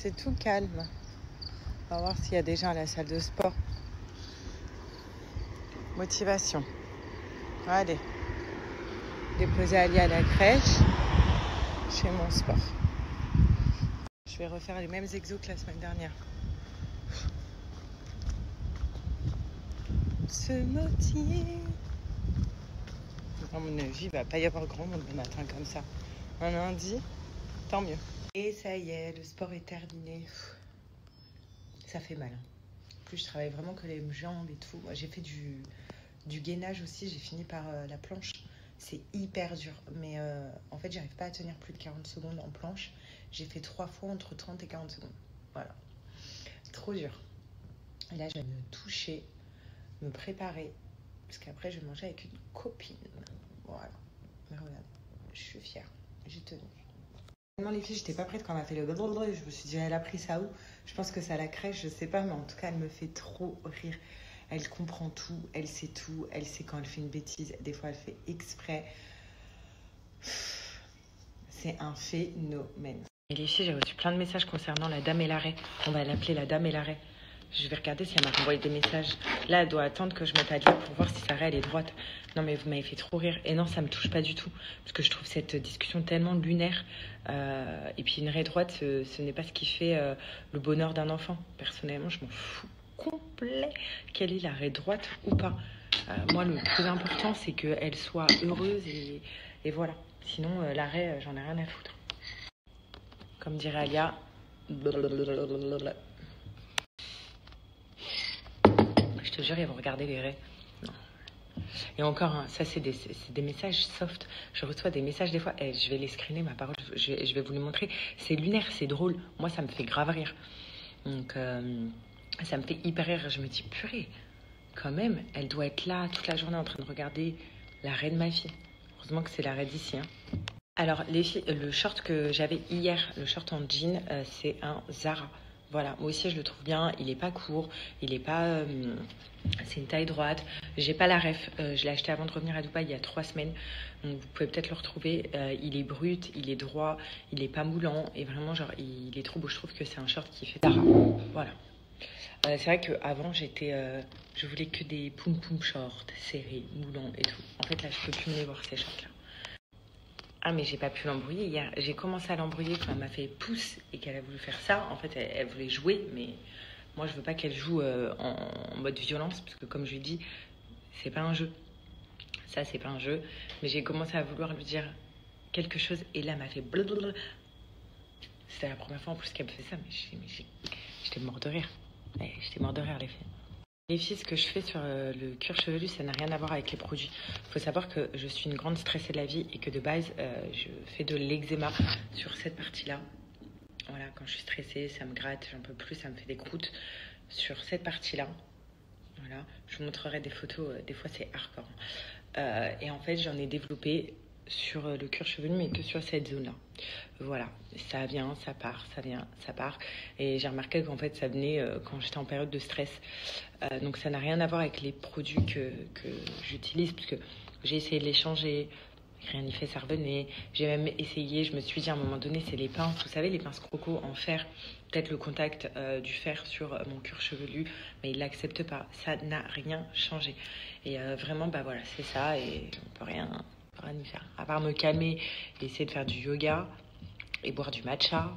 c'est tout calme. On va voir s'il y a des gens à la salle de sport. Motivation. Allez. Déposer Ali à la crèche. Je fais mon sport. Je vais refaire les mêmes exos que la semaine dernière. Se motiver. À mon avis, il ne va pas y avoir grand monde le matin comme ça. Un lundi, tant mieux. Et ça y est, le sport est terminé. Ça fait mal. En plus, je travaille vraiment que les jambes et tout. J'ai fait du gainage aussi. J'ai fini par la planche. C'est hyper dur. Mais en fait, j'arrive pas à tenir plus de 40 secondes en planche. J'ai fait 3 fois entre 30 et 40 secondes. Voilà. Trop dur. Et là, je vais me toucher, me préparer. Parce qu'après, je vais manger avec une copine. Voilà. Mais regarde, je suis fière. J'ai tenu. Les filles, j'étais pas prête quand elle m'a fait le blablabla. Je me suis dit, elle a pris ça où? Je pense que ça la crèche, je sais pas, mais en tout cas, elle me fait trop rire. Elle comprend tout, elle sait tout, elle sait quand elle fait une bêtise. Des fois, elle fait exprès. C'est un phénomène. Et les filles, j'ai reçu plein de messages concernant la dame et l'arrêt. On va l'appeler la dame et l'arrêt. Je vais regarder si elle m'a envoyé des messages. Là, elle doit attendre que je mette à lire pour voir si sa raie, elle est droite. Non, mais vous m'avez fait trop rire. Et non, ça me touche pas du tout. Parce que je trouve cette discussion tellement lunaire. Et puis, une raie droite, ce n'est pas ce qui fait le bonheur d'un enfant. Personnellement, je m'en fous complet qu'elle ait la raie droite ou pas. Moi, le plus important, c'est qu'elle soit heureuse et voilà. Sinon, la raie, j'en ai rien à foutre. Comme dirait Alia... Je te jure, ils vont regarder les raies. Non. Et encore, hein, ça, c'est des messages soft. Je reçois des messages des fois. Je vais les screener, ma parole. Je vais vous les montrer. C'est lunaire, c'est drôle. Moi, ça me fait grave rire. Donc, ça me fait hyper rire. Je me dis, purée, quand même, elle doit être là toute la journée en train de regarder la raie de ma fille. Heureusement que c'est la raie d'ici. Hein. Alors, les filles, le short que j'avais hier, le short en jean, c'est un Zara. Voilà, moi aussi je le trouve bien, il est pas court, il est pas... c'est une taille droite, j'ai pas la ref, je l'ai acheté avant de revenir à Dubaï il y a 3 semaines, donc vous pouvez peut-être le retrouver, il est brut, il est droit, il est pas moulant, et vraiment genre il est trop beau, je trouve que c'est un short qui fait Zara, voilà. C'est vrai qu'avant je voulais que des poum-poum shorts, serrés, moulants et tout, en fait là je peux plus me les voir ces shorts là. Ah mais j'ai pas pu l'embrouiller hier. J'ai commencé à l'embrouiller quand elle m'a fait pouce et qu'elle a voulu faire ça. En fait, elle voulait jouer, mais moi je veux pas qu'elle joue en mode violence parce que comme je lui dis, c'est pas un jeu. Ça c'est pas un jeu. Mais j'ai commencé à vouloir lui dire quelque chose et là elle m'a fait blablabla. C'était la première fois en plus qu'elle me fait ça, mais j'étais mort de rire. Ouais, j'étais mort de rire les filles. Les filles, ce que je fais sur le cuir chevelu, ça n'a rien à voir avec les produits. Il faut savoir que je suis une grande stressée de la vie et que de base, je fais de l'eczéma sur cette partie-là. Voilà, quand je suis stressée, ça me gratte, j'en peux plus, ça me fait des croûtes sur cette partie-là. Voilà, je vous montrerai des photos, des fois c'est hardcore. Et en fait, j'en ai développé sur le cuir chevelu, mais que sur cette zone-là. Voilà, ça vient, ça part, ça vient, ça part. Et j'ai remarqué qu'en fait, ça venait quand j'étais en période de stress. Donc ça n'a rien à voir avec les produits que j'utilise, parce que j'ai essayé de les changer, rien n'y fait, ça revenait. J'ai même essayé, je me suis dit à un moment donné, c'est les pinces, vous savez, les pinces croco en fer, peut-être le contact du fer sur mon cuir chevelu, mais il l'accepte pas, ça n'a rien changé. Et vraiment, bah voilà, c'est ça, et on peut rien y faire. À part me calmer et essayer de faire du yoga et boire du matcha,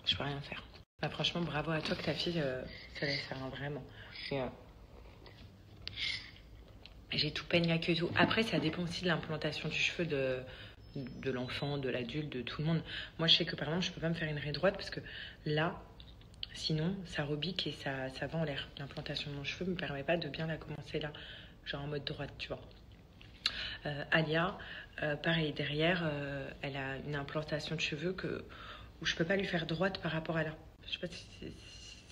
je peux rien faire. Bah, franchement, bravo à toi que ta fille se laisse faire, hein, vraiment. J'ai tout peigné à queue et tout. Après, ça dépend aussi de l'implantation du cheveu de l'enfant, de l'adulte, de tout le monde. Moi, je sais que par exemple, je peux pas me faire une raie droite parce que là, sinon, ça rebique et ça va en l'air. L'implantation de mon cheveu me permet pas de bien la commencer là, genre en mode droite, tu vois. Alia, pareil, derrière, elle a une implantation de cheveux où je peux pas lui faire droite par rapport à là. Je sais pas si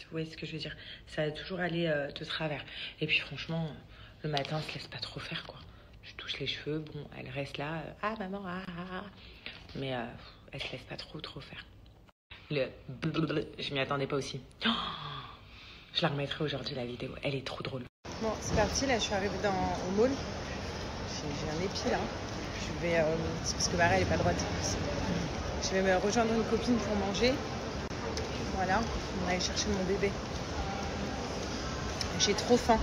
vous voyez ce que je veux dire. Ça va toujours aller de travers. Et puis franchement, le matin, elle se laisse pas trop faire, quoi. Je touche les cheveux, bon, elle reste là, ah maman, ah. Mais elle se laisse pas trop faire. Je m'y attendais pas aussi. Oh, je la remettrai aujourd'hui, la vidéo. Elle est trop drôle. Bon, c'est parti, là, je suis arrivée au mall. J'ai un épi, là. Je vais... c'est parce que Marie, elle est pas droite. Je vais me rejoindre une copine pour manger. Voilà, on va aller chercher mon bébé. J'ai trop faim.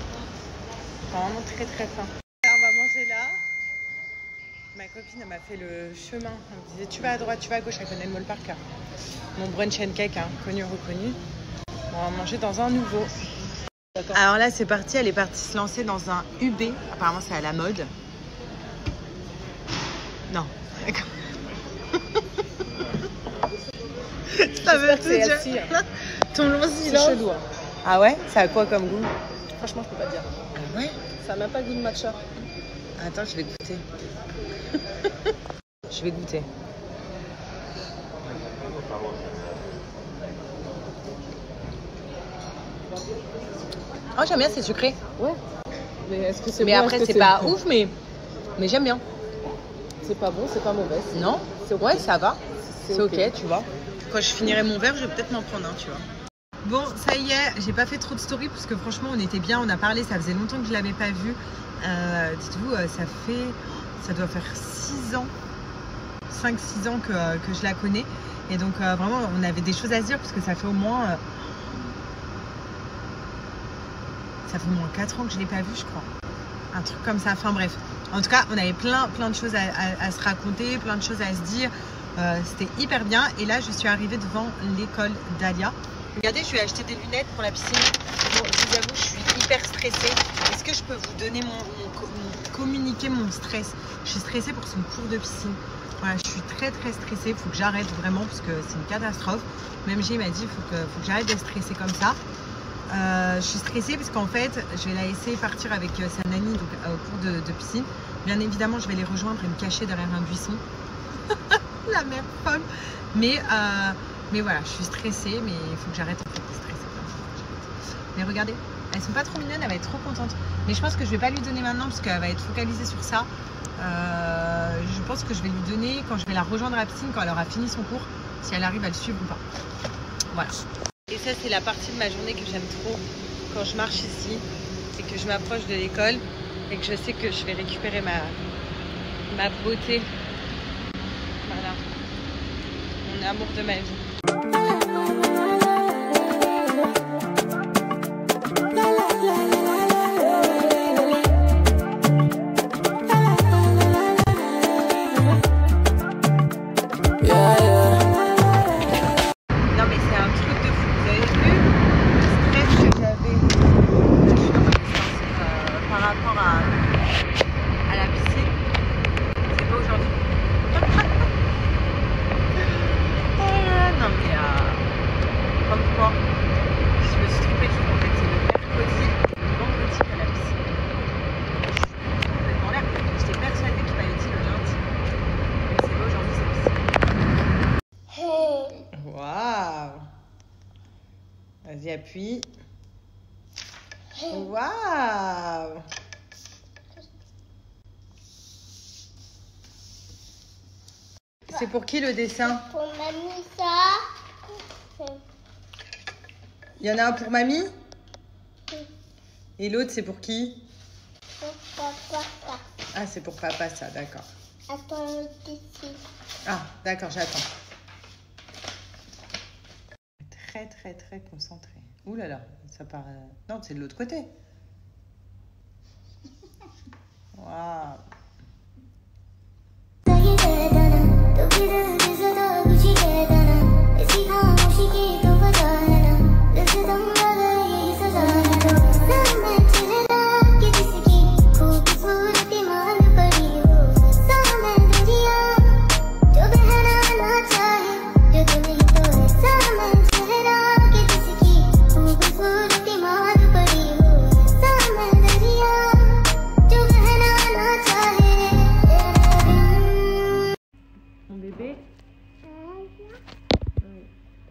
Vraiment très très faim. On va manger là. Ma copine elle m'a fait le chemin. Elle me disait tu vas à droite, tu vas à gauche. Elle connaît le mall par cœur. Mon brunch and cake, hein, connu, reconnu. On va manger dans un nouveau. Alors là c'est parti, elle est partie se lancer dans un UB. Apparemment c'est à la mode. Non, d'accord. Ça veut tout dire. Ton long silence. C'est chelou. Hein. Ah ouais? Ça a quoi comme goût? Franchement, je peux pas dire. Ah ouais? Ça n'a même pas goût de matcha. Attends, je vais goûter. Je vais goûter. Oh, j'aime bien, c'est sucré. Ouais. Mais est-ce que c'est mais bon, après, c'est pas bon? Ouf, mais j'aime bien. C'est pas bon, c'est pas mauvais. Non? Okay. Ouais, ça va. C'est ok, okay, tu vois. Quand je finirai mon verre, je vais peut-être m'en prendre un, tu vois. Bon, ça y est, j'ai pas fait trop de stories parce que franchement, on était bien, on a parlé, ça faisait longtemps que je l'avais pas vu. Dites-vous, ça doit faire 6 ans, 5-6 ans que je la connais. Et donc, vraiment, on avait des choses à se dire parce que ça fait au moins... ça fait au moins 4 ans que je l'ai pas vu, je crois. Un truc comme ça, enfin bref. En tout cas, on avait plein de choses à se raconter, plein de choses à se dire. C'était hyper bien. Et là, je suis arrivée devant l'école d'Alia. Regardez, je lui ai acheté des lunettes pour la piscine. Bon, je vous avoue, je suis hyper stressée. Est-ce que je peux vous donner communiquer mon stress? Je suis stressée pour son cours de piscine. Voilà, je suis très stressée. Il faut que j'arrête vraiment parce que c'est une catastrophe. Même G m'a dit, il faut que j'arrête d'être stressée comme ça. Je suis stressée parce qu'en fait, je vais la laisser partir avec sa nanny donc, au cours de piscine. Bien évidemment, je vais les rejoindre et me cacher derrière un buisson. La mère folle. Mais voilà, je suis stressée, mais il faut que j'arrête en fait de stresser. Mais regardez, elles sont pas trop mignonnes, elle va être trop contente. Mais je pense que je vais pas lui donner maintenant parce qu'elle va être focalisée sur ça. Je pense que je vais lui donner quand je vais la rejoindre à la piscine, quand elle aura fini son cours, si elle arrive à le suivre ou pas. Voilà. Et ça, c'est la partie de ma journée que j'aime trop quand je marche ici, c'est que je m'approche de l'école et que je sais que je vais récupérer ma beauté. Voilà. Mon amour de ma vie. Vas-y, appuie. Waouh! C'est pour qui le dessin? Pour mamie, ça. Il y en a un pour mamie? Et l'autre, c'est pour qui? Pour papa, ça. Ah, c'est pour papa, ça, d'accord. Attends, ici. Ah, d'accord, j'attends. Très concentré. Ouh là là, ça part... Non, c'est de l'autre côté. Waouh.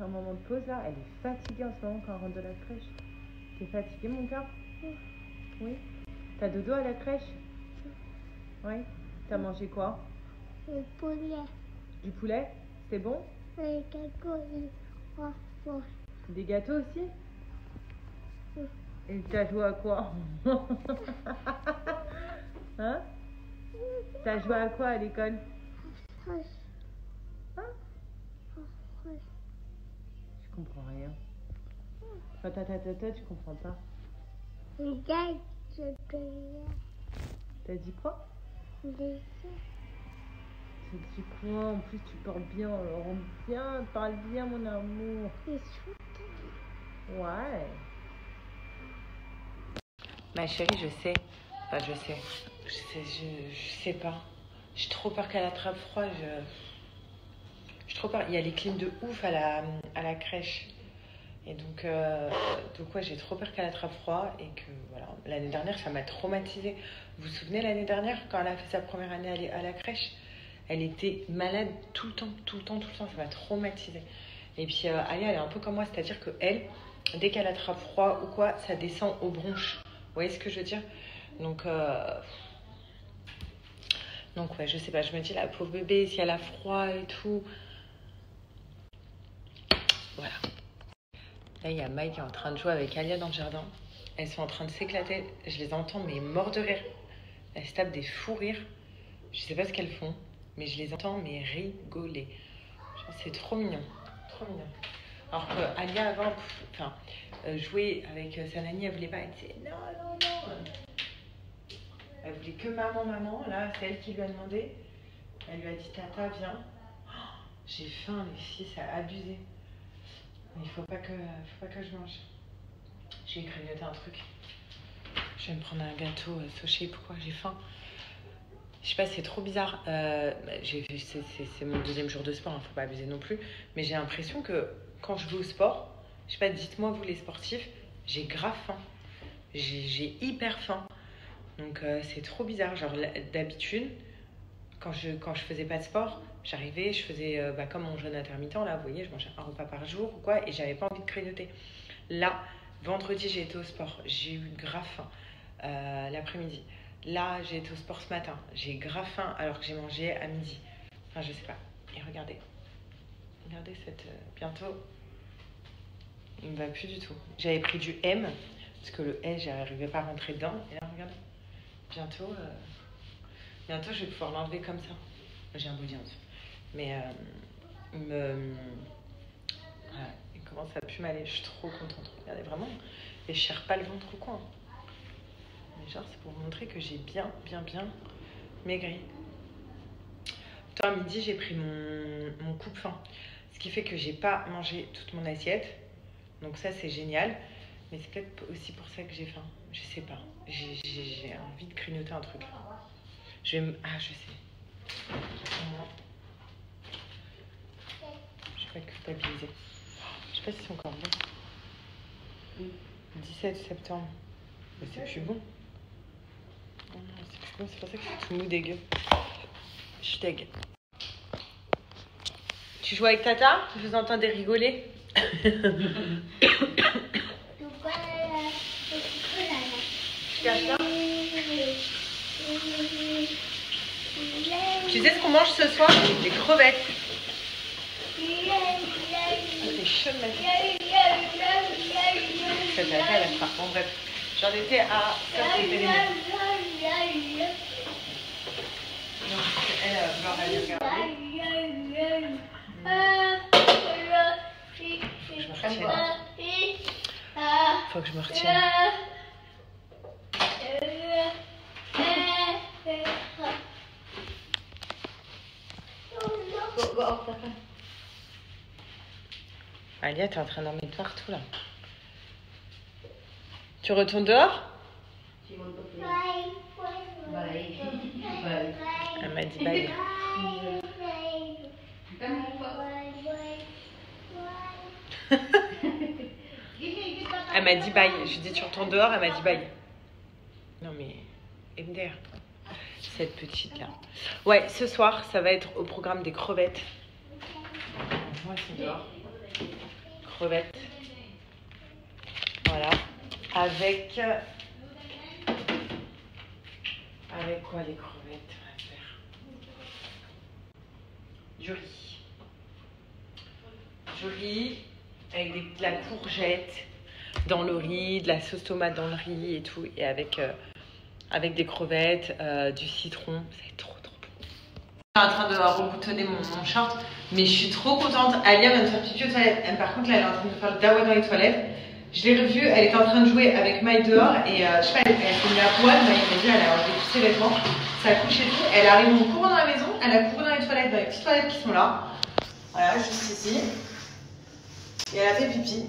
Un moment de pause là, elle est fatiguée en ce moment quand elle rentre de la crèche. T'es fatiguée mon cœur? Oui. T'as dodo à la crèche? Oui. T'as mangé quoi? Le poulet. Du poulet? C'est bon? Les gâteaux, Des gâteaux aussi? Oui. Et t'as joué à quoi? Hein? T'as joué à quoi à l'école? Hein? Je comprends rien. Tu comprends pas. Regarde ce que là. T'as dit quoi? Déjà. T'as dit quoi? En plus, tu parles bien. Alors, bien, parle bien, mon amour. C'est chouette. Ouais. Ma chérie, je sais. Enfin, je sais. Je sais pas. J'ai trop peur qu'elle attrape froid. J'ai trop peur. Il y a les clims de ouf à la crèche. Et donc ouais, j'ai trop peur qu'elle attrape froid. Et que voilà. L'année dernière, ça m'a traumatisée. Vous vous souvenez l'année dernière, quand elle a fait sa première année à la crèche? Elle était malade tout le temps. Ça m'a traumatisée. Et puis Aya, elle est un peu comme moi. C'est-à-dire que elle, dès qu'elle attrape froid ou quoi, ça descend aux bronches. Vous voyez ce que je veux dire? Donc ouais, je sais pas, je me dis la pauvre bébé, si elle a froid et tout. Voilà. Là, il y a Mike qui est en train de jouer avec Alia dans le jardin. Elles sont en train de s'éclater. Je les entends, mais morts de rire. Elles se tapent des fous rires. Je sais pas ce qu'elles font, mais je les entends, mais rigoler. Genre, c'est trop mignon. Trop mignon. Alors que Alia, avant, jouer avec sa nanny, elle voulait pas. Elle disait non. Elle voulait que maman. Là, c'est elle qui lui a demandé. Elle lui a dit tata, viens. Oh, j'ai faim, les filles, ça a abusé. Mais il faut pas que je mange. Je vais grignoter un truc. Je vais me prendre un gâteau Soché. Pourquoi? J'ai faim. Je sais pas, c'est trop bizarre. C'est mon deuxième jour de sport, faut pas abuser non plus. Mais j'ai l'impression que quand je vais au sport, je sais pas, dites-moi vous les sportifs, j'ai grave faim. J'ai hyper faim. Donc c'est trop bizarre. Genre d'habitude, quand je faisais pas de sport, j'arrivais, je faisais comme mon jeûne intermittent, là, vous voyez, je mangeais un repas par jour ou quoi, et j'avais pas envie de grignoter. Là, vendredi, j'ai été au sport, j'ai eu grave faim l'après-midi. Là, j'ai été au sport ce matin, j'ai grave faim alors que j'ai mangé à midi. Enfin, je sais pas. Et regardez cette... bientôt, il me va plus du tout. J'avais pris du M, parce que le S, j'arrivais pas à rentrer dedans. Et là, regardez, bientôt, je vais pouvoir l'enlever comme ça. J'ai un body en dessous. Mais voilà, il commence à plus m'aller. Je suis trop contente. Regardez, vraiment, et je cherche pas le ventre au coin. Mais genre, c'est pour vous montrer que j'ai bien maigri. Toi, à midi, j'ai pris mon coupe-faim. Ce qui fait que j'ai pas mangé toute mon assiette. Donc ça, c'est génial. Mais c'est peut-être aussi pour ça que j'ai faim. Je sais pas. J'ai envie de grignoter un truc. Je sais. Je vais pas culpabiliser. Je sais pas si c'est encore bon. 17 septembre. Mais c'est plus bon. Non, c'est plus bon. C'est pour ça que c'est tout mou dégueu. Je suis deg. Tu joues avec Tata? Je vous entendais rigoler. Tu caches là? Tu sais ce qu'on mange ce soir? Des crevettes. C'est chaud de ma vie. Cette affaire, elle sera. Bon, bref. J'en étais à faire ses éléments. Donc, elle va vouloir aller regarder. Faut que je me retienne. Alia, t'es en train d'en mettre partout là. Tu retournes dehors? Elle m'a dit bye. Elle m'a dit bye. Je lui ai dit tu retournes dehors, elle m'a dit bye. Non mais, MDR. Cette petite là. Ouais, ce soir, ça va être au programme des crevettes. Moi, c'est dehors. Crevettes. Voilà. Avec quoi les crevettes? On va faire du riz. Du riz avec de la courgette dans le riz, de la sauce tomate dans le riz et tout. Et avec des crevettes, du citron. Ça va être trop Je suis en train de reboutonner mon short, mais je suis trop contente. Alia vient de faire pipi aux toilettes. Elle, par contre, là, elle est en train de faire le dawa dans les toilettes. Je l'ai revue, elle était en train de jouer avec Maï dehors et je sais pas, elle s'est mis à poil. Maï m'a dit, elle a enlevé tous ses vêtements, ça couche et tout. Elle arrive en courant dans la maison, elle a couru dans les toilettes, dans les petites toilettes qui sont là. Voilà, juste ici. Et elle a fait pipi.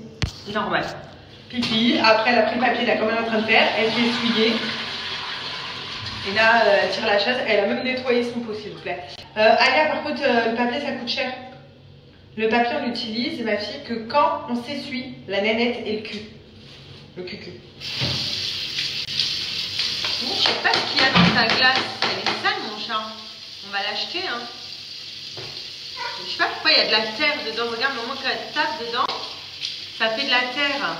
Normal. Pipi, après elle a pris le papier là comme elle est en train de faire, elle s'est essuyée. Et là, elle tire la chasse, elle a même nettoyé son pot, s'il vous plaît. Alia, par contre, le papier, ça coûte cher. Le papier, on l'utilise, ma fille, que quand on s'essuie la nénette et le cul. Le cucu. Bon, je sais pas ce qu'il y a dans ta glace. Elle est sale, mon chat. On va l'acheter, hein. Je sais pas pourquoi il y a de la terre dedans. Regarde, le moment qu'elle tape dedans, ça fait de la terre.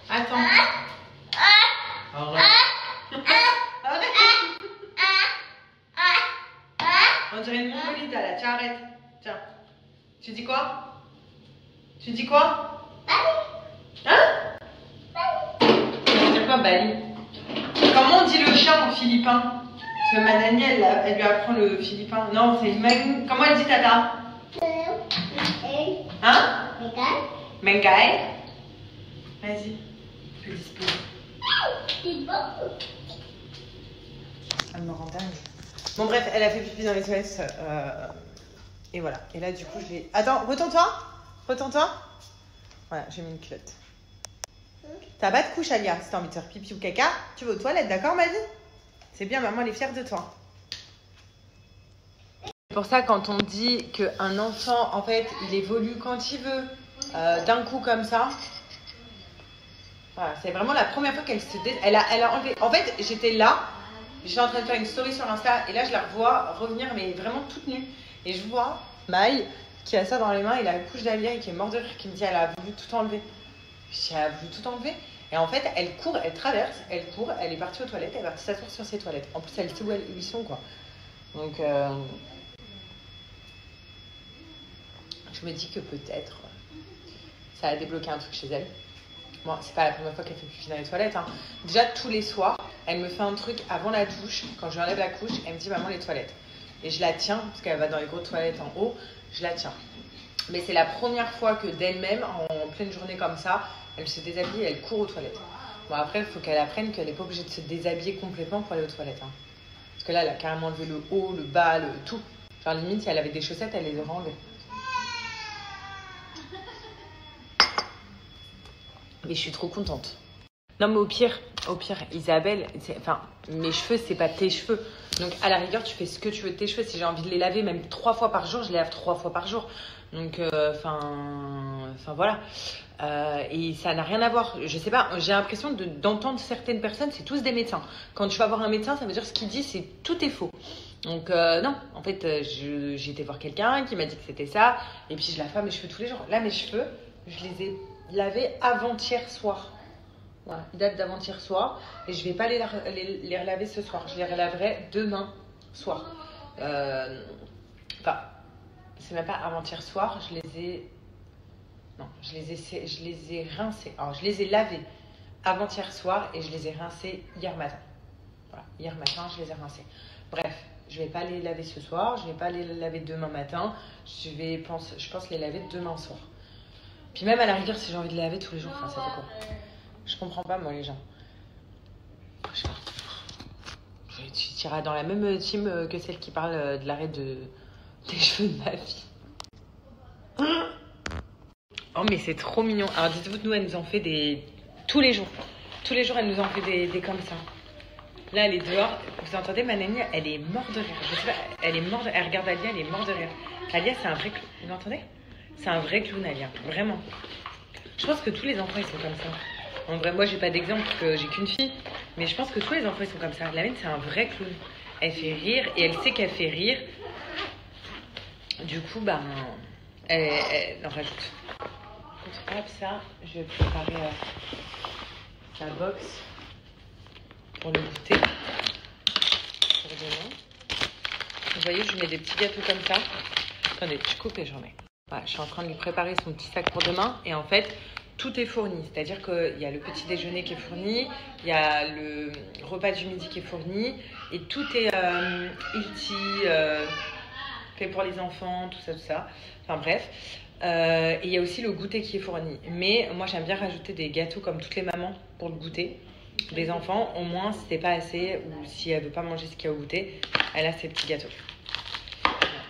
Attends. Arrête. On dirait une mongolide là, tiens, arrête. Tiens. Tu dis quoi? Tu dis quoi? Hein? Tu veux dire quoi, Bali? Comment on dit le chat en philippin? Parce que ma nanny, elle lui apprend le philippin. Non, c'est Meng. Comment elle dit tata? Hein? Mengai? Vas-y. Je suis dispo. Elle me rend dingue. Bon bref, elle a fait pipi dans les toilettes. Et voilà. Et là du coup je vais... Attends, retourne-toi. Voilà, j'ai mis une culotte. T'as pas de couche, Alia. Si t'as envie de faire pipi ou caca, tu vas aux toilettes, d'accord, ma vie? C'est bien, maman elle est fière de toi. C'est pour ça quand on dit qu'un enfant, en fait, il évolue quand il veut, d'un coup comme ça. Voilà, c'est vraiment la première fois qu'elle se... Elle a enlevé... En fait, j'étais là, j'étais en train de faire une story sur Insta, et là, je la revois revenir, mais vraiment toute nue. Et je vois Maï, qui a ça dans les mains, et la couche d'Alia, et qui est morte de rire, qui me dit, elle a voulu tout enlever. Je dis, elle a voulu tout enlever. Et en fait, elle court, elle traverse, elle court, elle est partie aux toilettes, elle est partie s'asseoir sur ses toilettes. En plus, elle sait où ils sont, quoi. Donc, je me dis que peut-être, ça a débloqué un truc chez elle. Bon, c'est pas la première fois qu'elle fait pipi dans les toilettes, hein. Déjà, tous les soirs, elle me fait un truc avant la douche. Quand je lui enlève la couche, elle me dit, maman, les toilettes. Et je la tiens, parce qu'elle va dans les grosses toilettes en haut, je la tiens. Mais c'est la première fois que d'elle-même, en pleine journée comme ça, elle se déshabille et elle court aux toilettes. Bon, après, il faut qu'elle apprenne qu'elle n'est pas obligée de se déshabiller complètement pour aller aux toilettes, hein. Parce que là, elle a carrément enlevé le haut, le bas, le tout. Genre, limite, si elle avait des chaussettes, elle les aurait enlevées. Mais je suis trop contente. Non, mais au pire, Isabelle, enfin, mes cheveux, c'est pas tes cheveux. Donc, à la rigueur, tu fais ce que tu veux de tes cheveux. Si j'ai envie de les laver, même 3 fois par jour, je les lave 3 fois par jour. Donc, voilà. Et ça n'a rien à voir. Je sais pas, j'ai l'impression d'entendre certaines personnes, c'est tous des médecins. Quand tu vas voir un médecin, ça veut dire ce qu'il dit, c'est tout est faux. Donc, non. En fait, j'ai été voir quelqu'un qui m'a dit que c'était ça. Et puis, je lave pas mes cheveux tous les jours. Là, mes cheveux, je les ai lavés avant-hier soir. Voilà, ils datent d'avant-hier soir. Et je vais pas les relaver ce soir. Je les relaverai demain soir. Enfin, c'est même pas avant-hier soir. Je les ai rincés. Alors, je les ai lavés avant-hier soir et je les ai rincés hier matin. Voilà, hier matin, je les ai rincés. Bref, je vais pas les laver ce soir. Je vais pas les laver demain matin. Je pense les laver demain soir. Puis même à la rigueur, si j'ai envie de les laver tous les jours, enfin, ça fait quoi? Je comprends pas, moi, les gens. Je sais pas. Tu iras dans la même team que celle qui parle de l'arrêt des cheveux de ma fille. Oh, mais c'est trop mignon. Alors, dites-vous que nous, elle nous en fait des... Tous les jours. Tous les jours, elle nous en fait des comme ça. Là, elle est dehors. Vous entendez, ma nanny, elle est morte de rire. Je sais pas, elle est morte. Elle regarde Alia, elle est morte de rire. Alia, c'est un vrai clown. Vous entendez? C'est un vrai clown, Alia. Vraiment. Je pense que tous les enfants, ils sont comme ça. En vrai, moi, j'ai pas d'exemple parce que j'ai qu'une fille. Mais je pense que tous les enfants, ils sont comme ça. La mienne, c'est un vrai clown. Elle fait rire et elle sait qu'elle fait rire. Du coup, elle en rajoute. Hop, ça, je vais préparer la box pour le goûter. Pour demain. Vous voyez, je mets des petits gâteaux comme ça. Attendez, je coupe et j'en ai. Voilà, je suis en train de lui préparer son petit sac pour demain. Et en fait, tout est fourni. C'est-à-dire qu'il y a le petit déjeuner qui est fourni, il y a le repas du midi qui est fourni, et tout est healthy, fait pour les enfants, tout ça, tout ça. Enfin bref. Et il y a aussi le goûter qui est fourni. Mais moi, j'aime bien rajouter des gâteaux comme toutes les mamans pour le goûter. Les enfants, au moins, si c'est pas assez, ou si elle veut pas manger ce qu'il y a au goûter, elle a ses petits gâteaux.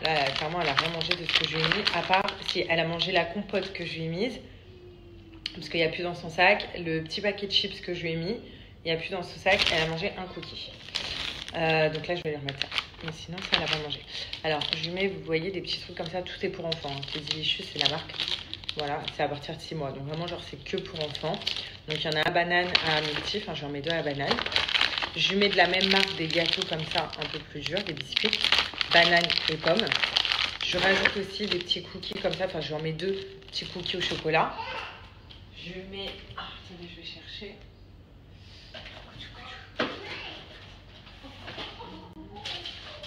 Là, clairement, elle a rien mangé de ce que je lui ai mis, à part si elle a mangé la compote que je lui ai mise, parce qu'il n'y a plus dans son sac. Le petit paquet de chips que je lui ai mis, il n'y a plus dans son sac. Elle a mangé un cookie. Donc là, je vais lui remettre ça. Mais sinon, ça, elle n'a pas mangé. Alors, je lui mets, vous voyez, des petits trucs comme ça. Tout est pour enfants. Delicious, c'est la marque. Voilà, c'est à partir de 6 mois. Donc vraiment, genre, c'est que pour enfants. Donc, il y en a à banane, à multi. Enfin, j'en mets 2 à banane. Je lui mets de la même marque des gâteaux comme ça, un peu plus durs, des biscuits. Banane et pommes. Je rajoute aussi des petits cookies comme ça. Enfin, je lui en mets 2 petits cookies au chocolat. Je lui mets... Ah, attendez, je vais chercher.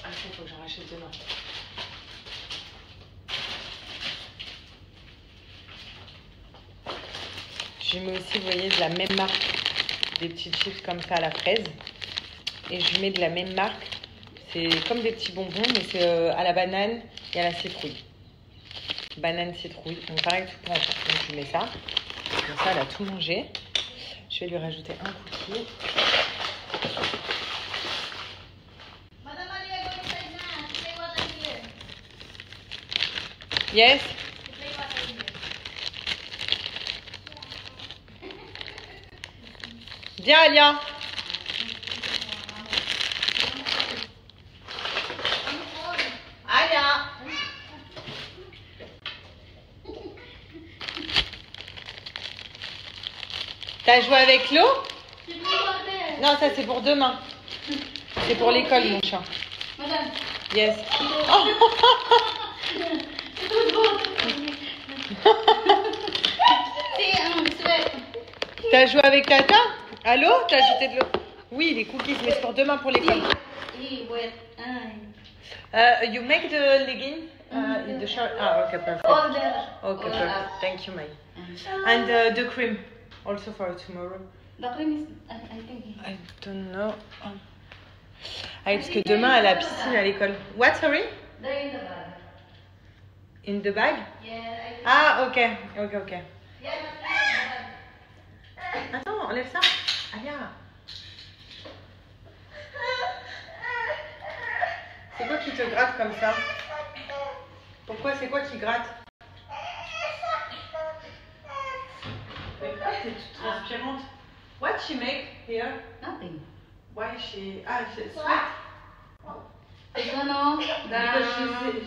Ah, ça, il faut que j'en rachète demain. Je lui mets aussi, vous voyez, de la même marque, des petits chips comme ça à la fraise. Et je lui mets de la même marque. C'est comme des petits bonbons, mais c'est à la banane et à la citrouille. Banane, citrouille. Donc pareil, tout pour enfants. Donc je lui mets ça. Comme ça, elle a tout mangé. Je vais lui rajouter un cookie. Yes. Viens, Alia. Alia. T'as joué avec l'eau? Non, ça c'est pour demain. C'est pour l'école, mon chat. Madame. Yes. T'as joué avec Tata? Allô? T'as ajouté de l'eau? Oui, les cookies, mais c'est pour demain pour l'école. You make the legging in the shirt? Ah, okay, perfect. Okay, perfect. Thank you, May. And the cream also for tomorrow. The cream is, I think. I don't know. Ah, parce que demain, elle a la piscine à l'école. What, sorry? They're in the bag. In the bag? Yeah, Ah, ok. Ok. yeah, Attends, enlève ça. Alia. C'est quoi qui te gratte comme ça? Pourquoi? C'est quoi qui gratte? Mais pourquoi t'es toute transpirante? What she make here? nothing. Why she... Ah, she sweat. I don't know. Because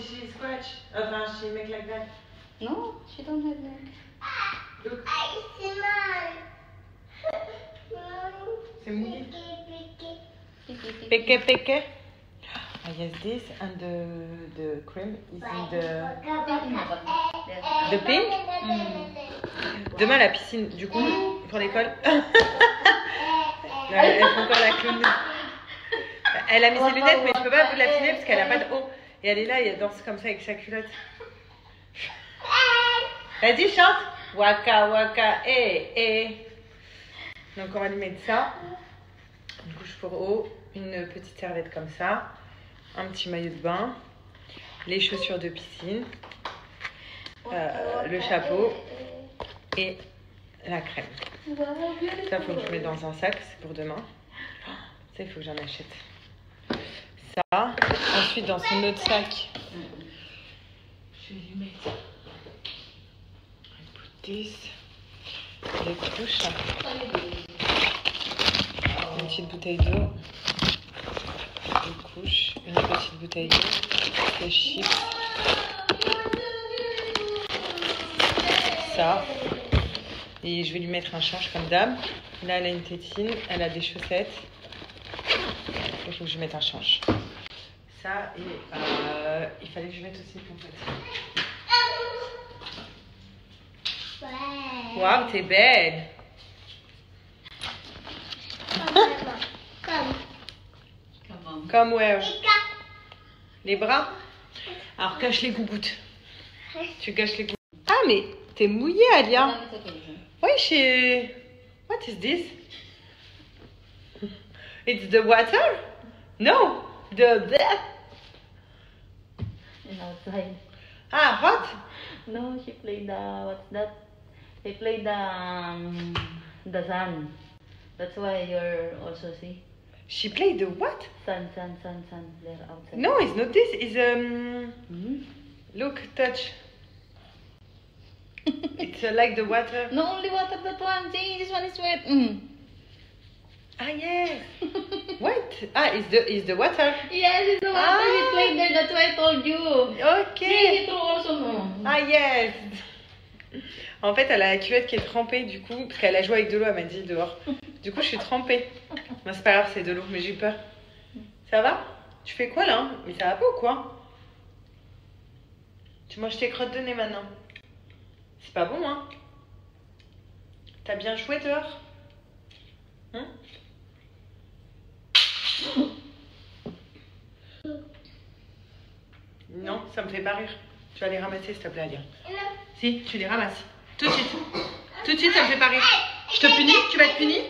she scratch. Enfin, she make like that. No, she don't have that. Look, c'est mouillé. Peke. I guess this and the cream is in the pink. Demain la piscine, du coup, pour l'école. Elle fait encore la clown. Elle a mis ses lunettes, mais je peux pas vous la filmer parce qu'elle a pas de haut. Et elle est là et elle danse comme ça avec sa culotte. Vas-y, chante. Waka, eh. Donc on va lui mettre ça. Une couche pour eau, une petite serviette comme ça, un petit maillot de bain, les chaussures de piscine, le chapeau et la crème. Ça, il faut que je mette dans un sac, c'est pour demain. Ça, il faut que j'en achète. Ça. Ensuite, dans son autre sac, je vais lui mettre les couches. Une petite bouteille d'eau, une couche, une petite bouteille d'eau, des chips, ça. Et je vais lui mettre un change comme d'hab. Là, elle a une tétine, elle a des chaussettes. Il faut que je lui mette un change. Ça, et il fallait que je mette aussi une pompette. Waouh, t'es belle! Comme ouais. Les bras. Alors cache les gougouttes. Tu caches les gougouttes. Ah mais t'es mouillée, Alia. Why is she... What is this? It's the water? No, the... And outside. Ah, hot? No, she played the, what's that? They played the sun. That's why you're also, see? She played the what? Sun. They're outside. No, it's not this. It's Hmm? look, touch. It's like the water. No, only water that one. See, this one is wet. Ah yes. What? Ah, is the water? Yes, it's the water Ah. he played there. That's why I told you. See, Ok. he threw also no. Ah yes. En fait, elle a la culotte qui est trempée du coup, parce qu'elle a joué avec de l'eau, elle m'a dit dehors. Du coup, je suis trempée. Non, c'est pas grave, c'est de l'eau, mais j'ai eu peur. Ça va? Tu fais quoi là? Mais ça va pas ou quoi? Tu manges tes crottes de nez maintenant. C'est pas bon, hein? T'as bien joué dehors? Hein? Non, ça me fait pas rire. Tu vas les ramasser, s'il te plaît, Alia. Si, tu les ramasses. Tout de suite. Tout de suite, ça me fait pas rire. Je te punis? Tu vas être puni?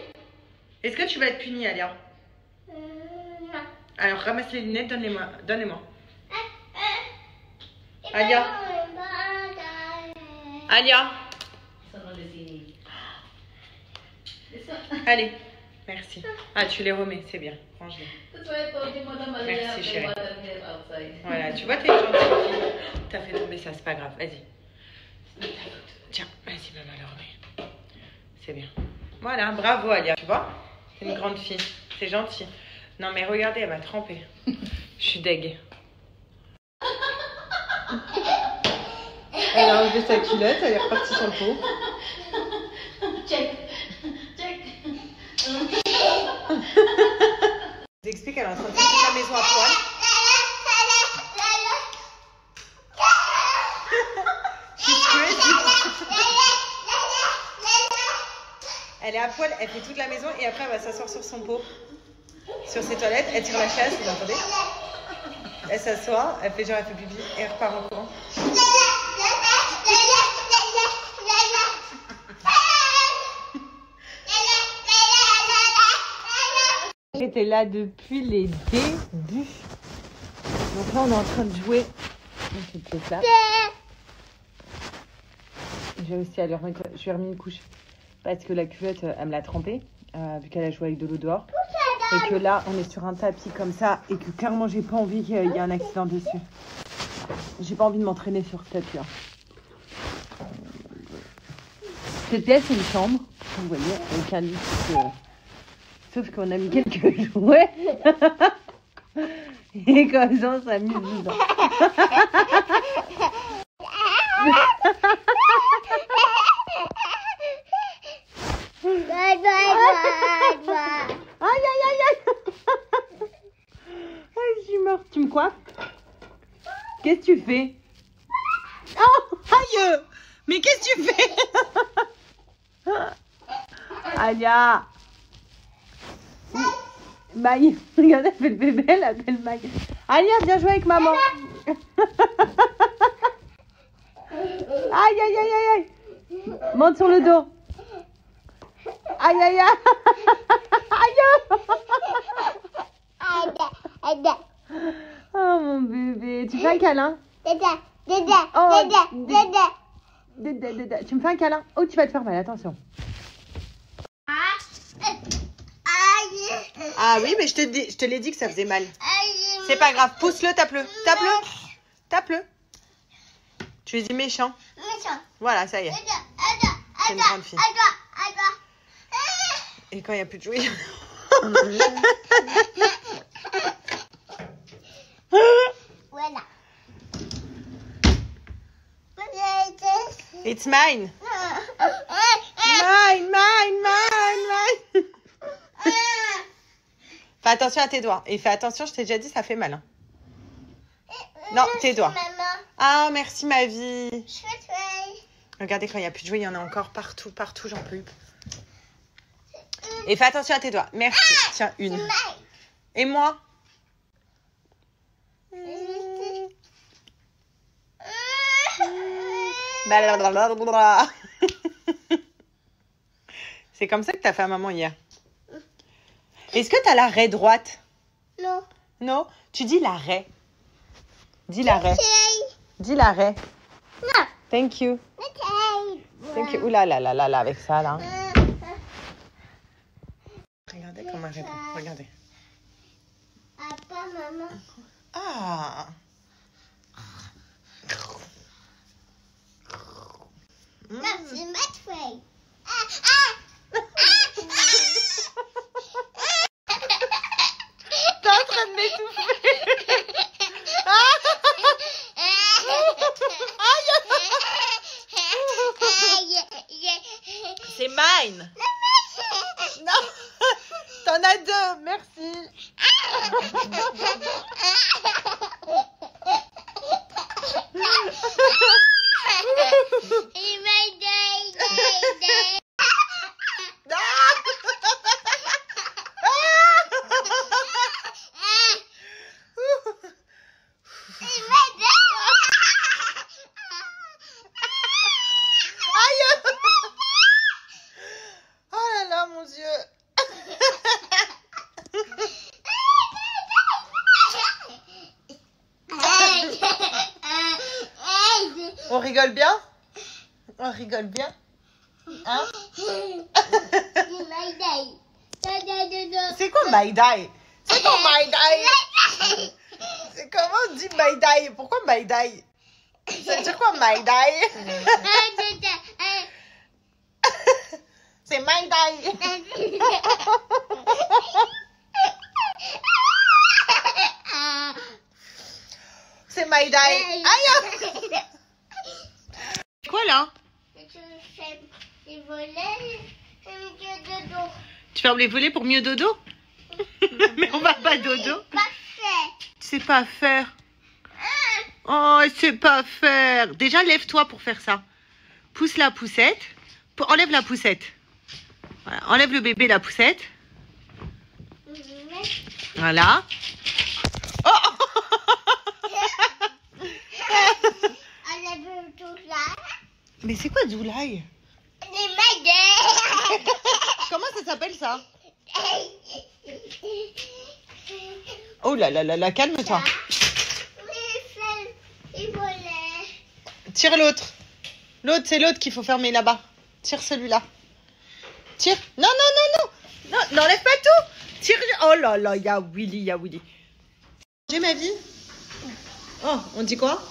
Est-ce que tu vas être puni, Alia? Non. Alors, ramasse les lunettes, donne-les-moi. Donnez-moi. Alia. Alia. This one only see. This one. Allez. Merci. Ah, tu les remets, c'est bien. Range-les. That's why I told you, Madame Maria, Merci, the chérie. water here outside. Voilà, tu vois, t'es gentille fille. T'as fait tomber ça, c'est pas grave. Vas-y. Tiens, vas-y, maman, le remets. C'est bien. Voilà, bravo, Alia. Tu vois? C'est une grande fille. C'est gentil. Non, mais regardez, elle va tremper. Je suis deg. Elle a enlevé sa culotte, elle est repartie sur le pot. Check. Je vous explique, elle est en train de faire toute la maison à poil. She's crazy. Elle est à poil, elle fait toute la maison et après elle va s'asseoir sur son pot, sur ses toilettes, elle tire la chasse, vous entendez? Elle s'assoit, elle fait genre elle fait pipi et elle repart en courant. J'étais là depuis les débuts. Donc là on est en train de jouer. Cette pièce-là. Je vais aussi aller remettre. Je lui ai remis une couche. Parce que la culotte, elle me l'a trempée. Vu qu'elle a joué avec de l'eau dehors. Et que là, on est sur un tapis comme ça. Et que clairement, j'ai pas envie qu'il y ait un accident dessus. J'ai pas envie de m'entraîner sur ce tapis. Cette pièce, c'est une chambre. Vous voyez, avec un lit. Sauf qu'on a mis quelques jouets. Et comme ça, on s'amuse dedans. Aïe, aïe, aïe, aïe. Je suis morte. Tu me coiffes? Qu'est-ce que tu fais? Oh, aïe. Mais qu'est-ce que tu fais? Alia. Maï, regarde, elle fait le bébé, elle appelle Maï. Alia, viens jouer avec maman. Aïe, aïe, aïe, aïe, aïe. Monte sur le dos. Aïe, aïe, aïe. Aïe. Oh, mon bébé. Tu fais un câlin? Dédé. Tu me fais un câlin? Oh, tu vas te faire mal, attention. Ah oui, mais je te l'ai dit que ça faisait mal. C'est pas grave, pousse-le, tape-le. Tape-le. Tu es dit méchant. Voilà, ça y est. C'est une grande fille. Et quand il n'y a plus de jouets. Voilà. It's mine. Mine. Fais attention à tes doigts. Et fais attention, je t'ai déjà dit, ça fait mal. Hein. Non, tes doigts. Ah, merci ma vie. Regardez, quand il n'y a plus de jouets, il y en a encore partout, j'en peux plus. Et fais attention à tes doigts. Merci. Tiens, une. Et moi? Blablabla. C'est comme ça que t'as fait à maman hier. Est-ce que t'as la raie droite? Non. Non? Tu dis la raie. Dis la raie. Okay. Dis la raie. Non. Thank you. Okay. Thank you. Ouh là là là là là, avec ça là. Regardez comment elle répond. Regardez. Papa, maman. Ah. Non, c'est ma feuille. T'es en train de m'étouffer. C'est mine. Non. T'en as deux. Merci. On rigole bien? On rigole bien? Hein? C'est quoi my die? C'est quoi my die? C'est comment on dit my die? Pourquoi my die? Ça veut dire quoi my die? C'est my die. C'est my die. Aïe! Quoi là? Tu fermes les volets pour mieux dodo? Mais on va pas dodo. Tu sais pas faire. Oh, elle sait pas faire. Déjà, lève-toi pour faire ça. Pousse la poussette. Enlève la poussette. Voilà. Enlève le bébé la poussette. Voilà. Oh! Mais c'est quoi Doulaï? Comment ça s'appelle ça? Oh là là là là, calme-toi. Tire l'autre. L'autre, c'est l'autre qu'il faut fermer là-bas. Tire celui-là. Tire. Non, non, non, non. Non, n'enlève pas tout. Tire. Oh là là, il y a Willy, il y a Willy. J'ai ma vie. Oh, on dit quoi?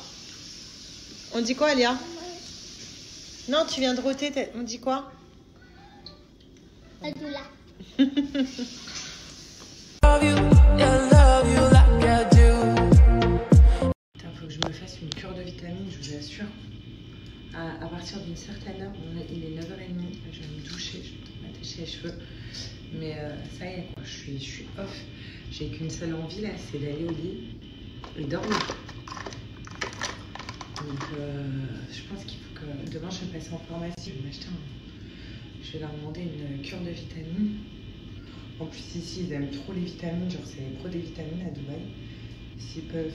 On dit quoi, Alia? Non, tu viens de roter. On dit quoi? Adula. Faut que je me fasse une cure de vitamines, je vous assure. À partir d'une certaine heure, il est 9h30, je vais me doucher, je vais m'attacher les cheveux. Mais ça y est, quoi, je suis off. J'ai qu'une seule envie là, c'est d'aller au lit et dormir. Donc je pense qu'il faut que... Demain je vais passer en pharmacie, je vais m'acheter Je vais leur demander une cure de vitamines. En plus ici ils aiment trop les vitamines, genre c'est les pros des vitamines à Dubaï. S'ils peuvent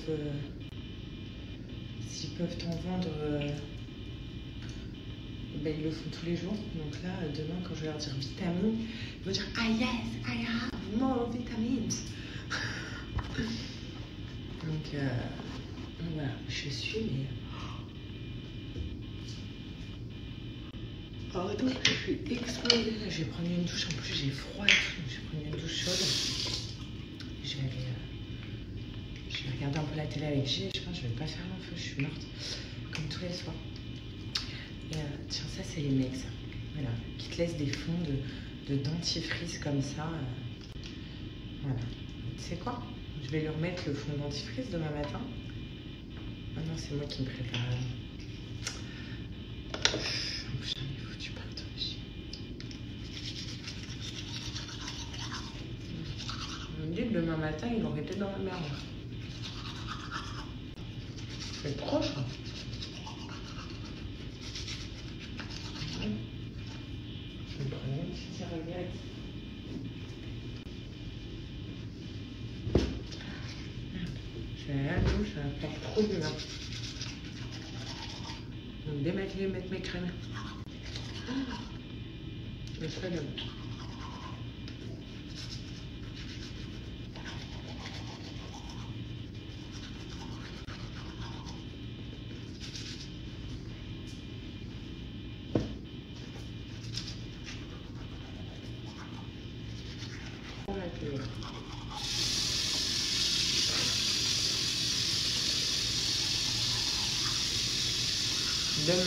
t'en vendre, ben, ils le font tous les jours. Donc là, demain, quand je vais leur dire vitamines, ils vont dire ah yes, I have more vitamins. Donc voilà, je suis mais. Oh, attends, je suis explosée. Je vais prendre une douche. En plus, j'ai froid et tout. Donc je vais prendre une douche chaude. Je vais regarder un peu la télé avec G. Je pense que je vais pas faire l'info. Je suis morte. Comme tous les soirs. Et tiens, ça, c'est les mecs, ça. Voilà. Qui te laissent des fonds de dentifrice comme ça. Voilà. Tu sais quoi? Je vais lui remettre le fond de dentifrice demain matin. Ah non, c'est moi qui me prépare. Demain matin, il aurait été dans la merde. C'est trop ça. Je vais prendre une petite serviette. Je vais aller à la douche, ça va faire trop bien. Donc démaquiller, mettre mes crèmes. Mais c'est pas bien. Demain,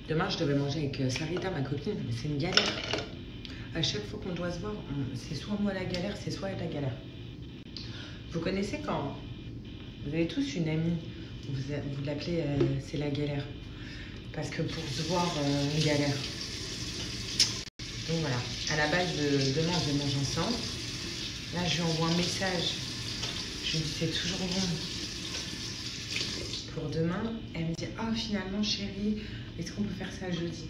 demain, je devais manger avec Sarita, ma copine, mais c'est une galère. À chaque fois qu'on doit se voir, c'est soit moi la galère, c'est soit elle la galère. Vous connaissez quand vous avez tous une amie, vous l'appelez c'est la galère. Parce que pour se voir, on galère. Donc voilà, à la base, demain on va manger ensemble. Là, je lui envoie un message. Je lui dis c'est toujours bon. Pour demain, elle me dit ah finalement chérie, est-ce qu'on peut faire ça jeudi?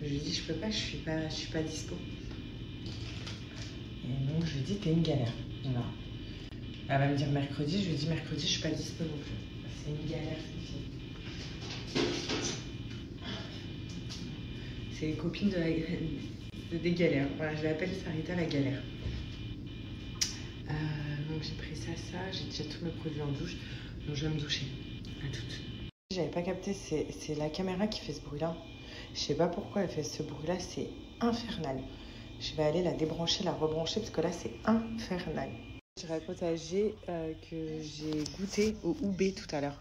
Je lui dis je peux pas, je suis pas dispo. Et donc je lui dis t'es une galère. Voilà. Elle va me dire mercredi, je lui dis mercredi je suis pas dispo non plus. C'est une galère cette fille. C'est les copines des galères. Voilà, je l'appelle Sarita la galère. Donc j'ai pris ça, j'ai déjà tous mes produits en douche. Donc je vais me doucher. À toutes. J'avais pas capté, c'est la caméra qui fait ce bruit-là. Je sais pas pourquoi elle fait ce bruit-là, c'est infernal. Je vais aller la débrancher, la rebrancher parce que là c'est infernal. Je raconte à G que j'ai goûté au Oubé tout à l'heure.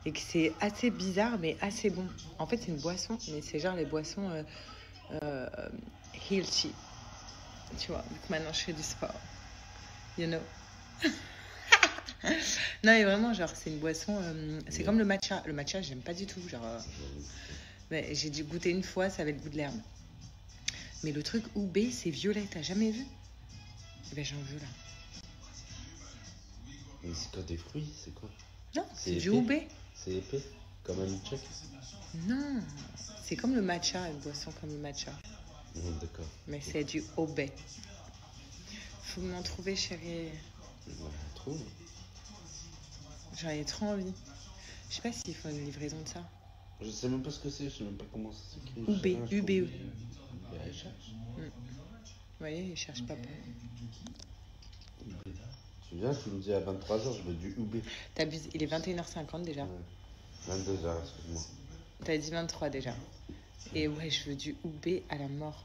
Et que c'est assez bizarre mais assez bon. En fait c'est une boisson, mais c'est genre les boissons healthy. Tu vois, vu que maintenant je fais du sport. You know. Non mais vraiment genre c'est une boisson, c'est comme le matcha. Le matcha j'aime pas du tout. Genre, mais j'ai dû goûter une fois, ça avait le goût de l'herbe. Mais le truc Oubé c'est violet, t'as jamais vu? Eh ben j'en veux là. Mais c'est quoi des fruits? C'est quoi? Non, c'est du épais. Oubé. C'est épais? Comme un milkshake? Non, c'est comme le matcha, une boisson comme le matcha. D'accord. Mais c'est du Oubé. Faut m'en trouver, chérie. Ouais, trouve. J'en ai trop envie. Je sais pas s'il faut une livraison de ça. Je sais même pas ce que c'est, je sais même pas comment ça s'écrit. Oubé, UBE. Bah, elle cherche. Vous voyez, il cherche pas pour. Tu viens, tu me dis à 23h, je veux du Oubé. T'abuses, il est 21h50 déjà. Ouais. 22h, excuse-moi. T'as dit 23 déjà. Et ouais, je veux du Oubé à la mort.